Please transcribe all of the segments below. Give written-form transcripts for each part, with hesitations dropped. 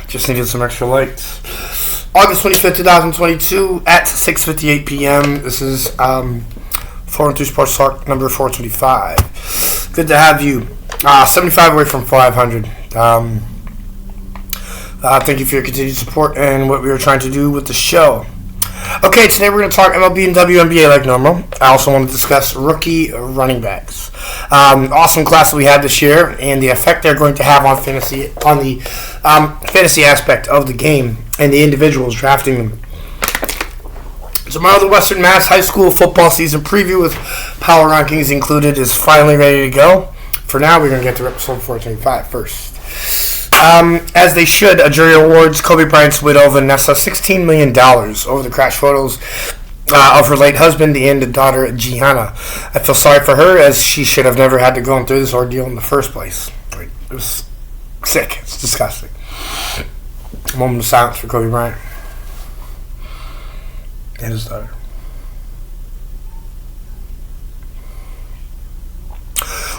Just needed some extra lights. August 25th, 2022 at 6:58 p.m. This is 4-2 Sports Talk number 425. Good to have you. 75 away from 500. Thank you for your continued support and what we are trying to do with the show. Okay, today we're going to talk MLB and WNBA like normal. I also want to discuss rookie running backs. Awesome class that we had this year and the effect they're going to have on fantasy, on the fantasy aspect of the game and the individuals drafting them. Tomorrow, the Western Mass High School football season preview with power rankings included is finally ready to go. For now, we're going to get to episode 425 first. As they should, a jury awards Kobe Bryant's widow, Vanessa, $16 million over the crash photos of her late husband and daughter, Gianna. I feel sorry for her, as she should have never had to go through this ordeal in the first place. It was sick. It's disgusting. A moment of silence for Kobe Bryant and his daughter.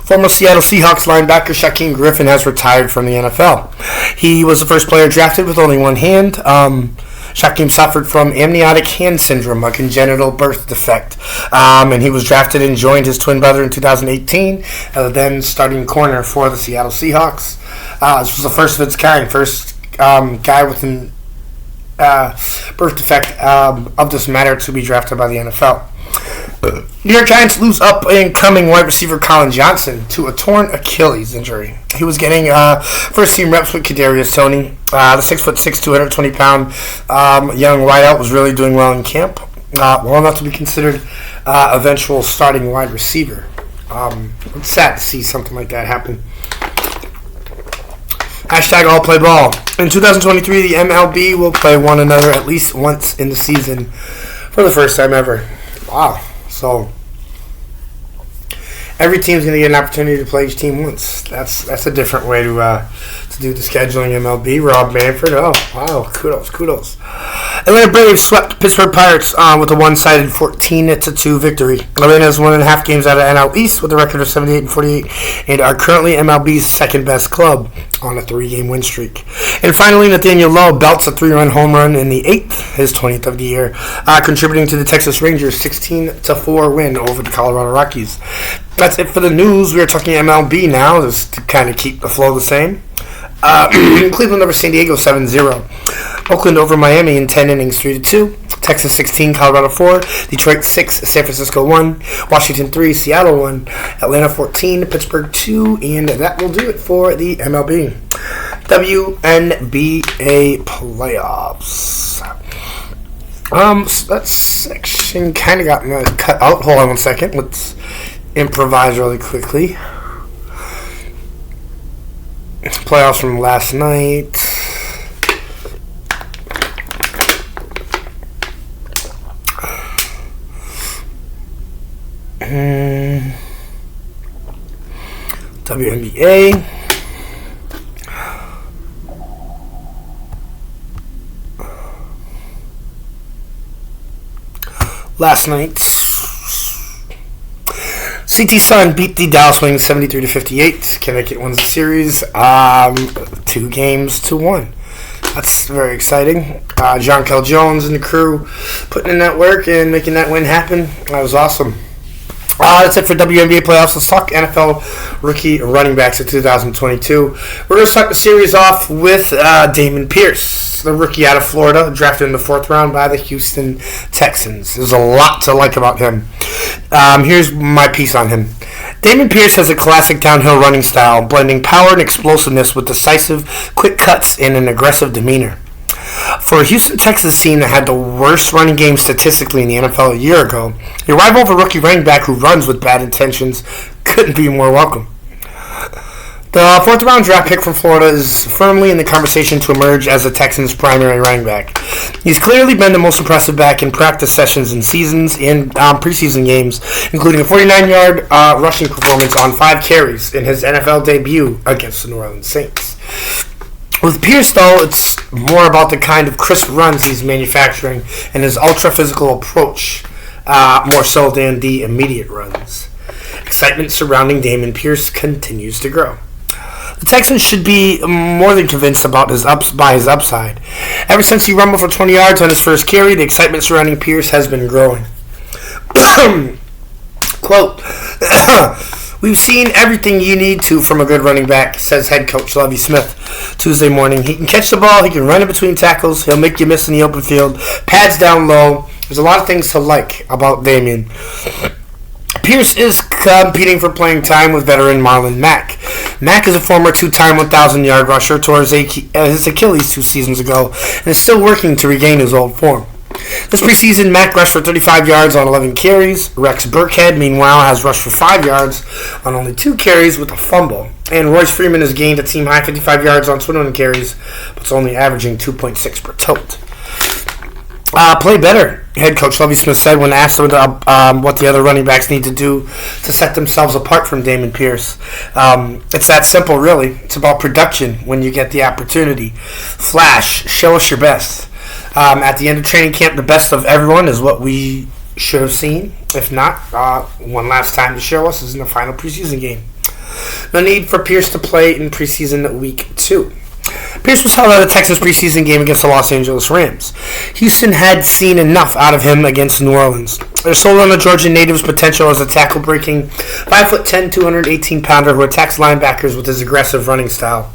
Former Seattle Seahawks linebacker Shaquem Griffin has retired from the NFL. He was the first player drafted with only one hand. Shaquem suffered from amniotic hand syndrome, a congenital birth defect, and he was drafted and joined his twin brother in 2018 as then starting corner for the Seattle Seahawks. This was the first of its kind, first guy with a birth defect of this matter to be drafted by the NFL. New York Giants lose up-and-coming wide receiver Colin Johnson to a torn Achilles injury. He was getting first-team reps with Kadarius Toney. The 6'6", 220-pound young wideout was really doing well in camp. Well enough to be considered eventual starting wide receiver. It's sad to see something like that happen. Hashtag all play ball. In 2023, the MLB will play one another at least once in the season for the first time ever. Wow. So every team's going to get an opportunity to play each team once. That's a different way to do the scheduling. MLB. Rob Manfred. Oh, wow. Kudos. Atlanta Braves swept Pittsburgh Pirates with a one-sided 14-2 victory. Atlanta has 1.5 games out of NL East with a record of 78-48 and are currently MLB's second-best club on a 3-game win streak. And finally, Nathaniel Lowe belts a 3-run home run in the 8th, his 20th of the year, contributing to the Texas Rangers' 16-4 win over the Colorado Rockies. That's it for the news. We are talking MLB now, just to kind of keep the flow the same. Cleveland over San Diego 7-0. Oakland over Miami in 10 innings 3-2. Texas 16, Colorado 4. Detroit 6, San Francisco 1. Washington 3, Seattle 1. Atlanta 14, Pittsburgh 2. And that will do it for the MLB. WNBA playoffs. So that section kind of got cut out. Hold on one second. Let's improvise really quickly. Playoffs from last night. WNBA. Last night, CT Sun beat the Dallas Wings 73-58. Connecticut wins the series 2-1. That's very exciting. John Kell Jones and the crew putting in that work and making that win happen. That was awesome. That's it for WNBA playoffs. Let's talk NFL rookie running backs of 2022. We're going to start the series off with Damon Pierce, the rookie out of Florida, drafted in the 4th round by the Houston Texans. There's a lot to like about him. Here's my piece on him. Damon Pierce has a classic downhill running style, blending power and explosiveness with decisive, quick cuts and an aggressive demeanor. For a Houston Texans team that had the worst running game statistically in the NFL a year ago, the arrival of a rookie running back who runs with bad intentions couldn't be more welcome. The 4th round draft pick from Florida is firmly in the conversation to emerge as the Texans' primary running back. He's clearly been the most impressive back in practice sessions and seasons and preseason games, including a 49-yard rushing performance on 5 carries in his NFL debut against the New Orleans Saints. With Pierce, though, it's more about the kind of crisp runs he's manufacturing and his ultra-physical approach, more so than the immediate runs. Excitement surrounding Damon Pierce continues to grow. The Texans should be more than convinced about his upside. Ever since he rumbled for 20 yards on his first carry, the excitement surrounding Pierce has been growing. Quote, we've seen everything you need to from a good running back, says head coach Lovie Smith Tuesday morning. He can catch the ball, he can run in between tackles, he'll make you miss in the open field, pads down low. There's a lot of things to like about Damien. Pierce is competing for playing time with veteran Marlon Mack. Mack is a former two-time 1,000-yard rusher, tore his Achilles 2 seasons ago, and is still working to regain his old form. This preseason, Mack rushed for 35 yards on 11 carries. Rex Burkhead, meanwhile, has rushed for 5 yards on only 2 carries with a fumble. And Royce Freeman has gained a team-high 55 yards on 21 carries, but is only averaging 2.6 per tote. Play better, head coach Lovie Smith said when asked what the other running backs need to do to set themselves apart from Damon Pierce. It's that simple, really. It's about production when you get the opportunity. Flash, show us your best. At the end of training camp, the best of everyone is what we should have seen. If not, one last time to show us is in the final preseason game. No need for Pierce to play in preseason week 2. Pierce was held out of the Texans preseason game against the Los Angeles Rams. Houston had seen enough out of him against New Orleans. They're sold on the Georgia native's potential as a tackle-breaking 5'10", 218-pounder who attacks linebackers with his aggressive running style.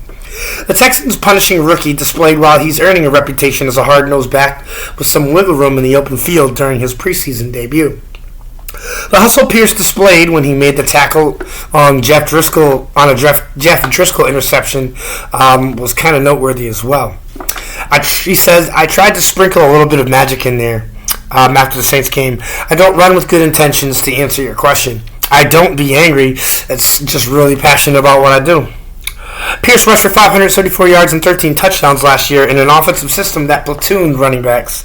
The Texans' punishing rookie displayed while he's earning a reputation as a hard-nosed back with some wiggle room in the open field during his preseason debut. The hustle Pierce displayed when he made the tackle on Jeff Driscoll interception was kind of noteworthy as well. He says, I tried to sprinkle a little bit of magic in there after the Saints game. I don't run with good intentions, to answer your question. I don't be angry. It's just really passionate about what I do. Pierce rushed for 574 yards and 13 touchdowns last year in an offensive system that platooned running backs.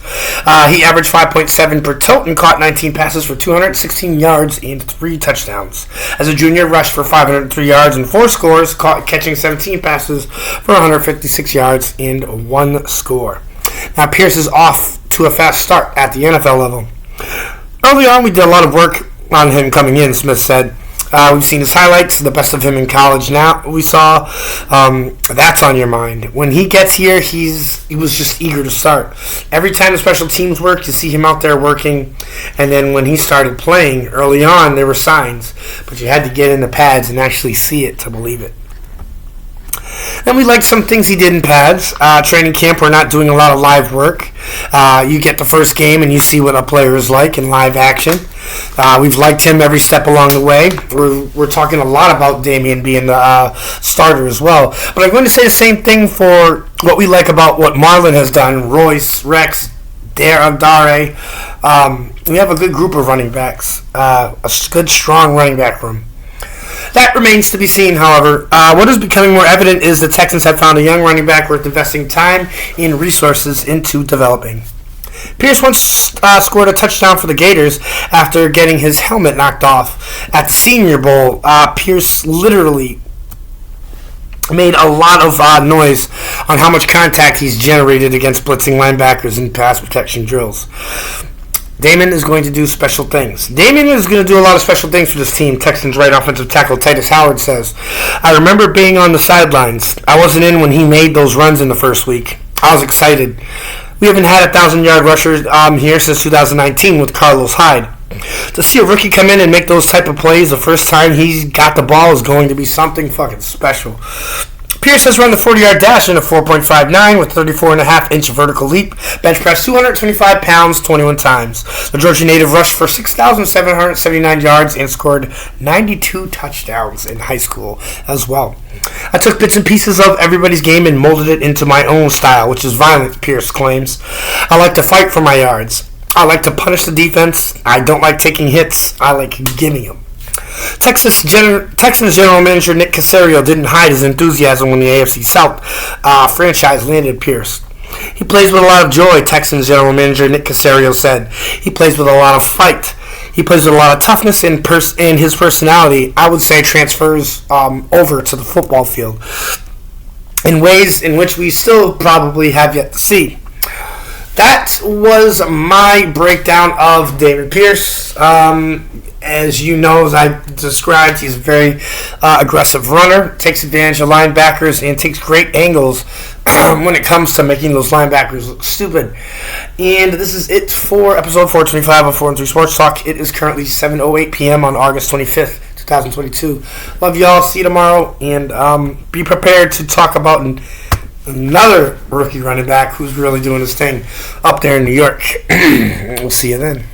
He averaged 5.7 per tote and caught 19 passes for 216 yards and 3 touchdowns. As a junior, rushed for 503 yards and 4 scores, catching 17 passes for 156 yards and 1 score. Now Pierce is off to a fast start at the NFL level. Early on, we did a lot of work on him coming in, Smith said. We've seen his highlights, the best of him in college. Now we saw that's on your mind. When he gets here, he was just eager to start. Every time the special teams work, you see him out there working. And then when he started playing early on, there were signs, but you had to get in the pads and actually see it to believe it. Then we liked some things he did in pads. Training camp, we're not doing a lot of live work. You get the first game and you see what a player is like in live action. We've liked him every step along the way. We're talking a lot about Damien being the starter as well. But I'm going to say the same thing for what we like about what Marlon has done. Royce, Rex, Dare. We have a good group of running backs. A good, strong running back room. That remains to be seen, however. What is becoming more evident is the Texans have found a young running back worth investing time and resources into developing. Pierce once scored a touchdown for the Gators after getting his helmet knocked off. At the Senior Bowl, Pierce literally made a lot of noise on how much contact he's generated against blitzing linebackers in pass protection drills. Damon is going to do special things. Damon is going to do a lot of special things for this team, Texans right offensive tackle Titus Howard says. I remember being on the sidelines. I wasn't in when he made those runs in the first week. I was excited. We haven't had 1,000-yard rushers here since 2019 with Carlos Hyde. To see a rookie come in and make those type of plays the first time he's got the ball is going to be something fucking special. Pierce has run the 40-yard dash in a 4.59 with 34.5-inch vertical leap. Bench press 225 pounds 21 times. The Georgia native rushed for 6,779 yards and scored 92 touchdowns in high school as well. I took bits and pieces of everybody's game and molded it into my own style, which is violent, Pierce claims. I like to fight for my yards. I like to punish the defense. I don't like taking hits. I like giving them. Texans general manager Nick Caserio didn't hide his enthusiasm when the AFC South franchise landed Pierce. He plays with a lot of joy, Texans general manager Nick Caserio said. He plays with a lot of fight. He plays with a lot of toughness, and his personality, I would say, transfers over to the football field in ways in which we still probably have yet to see. That was my breakdown of David Pierce. As you know, as I described, he's a very aggressive runner, takes advantage of linebackers, and takes great angles when it comes to making those linebackers look stupid. And this is it for episode 425 of 4-3 Sports Talk. It is currently 7:08 p.m. on August 25th, 2022. Love y'all. See you tomorrow. And be prepared to talk about another rookie running back who's really doing his thing up there in New York. We'll see you then.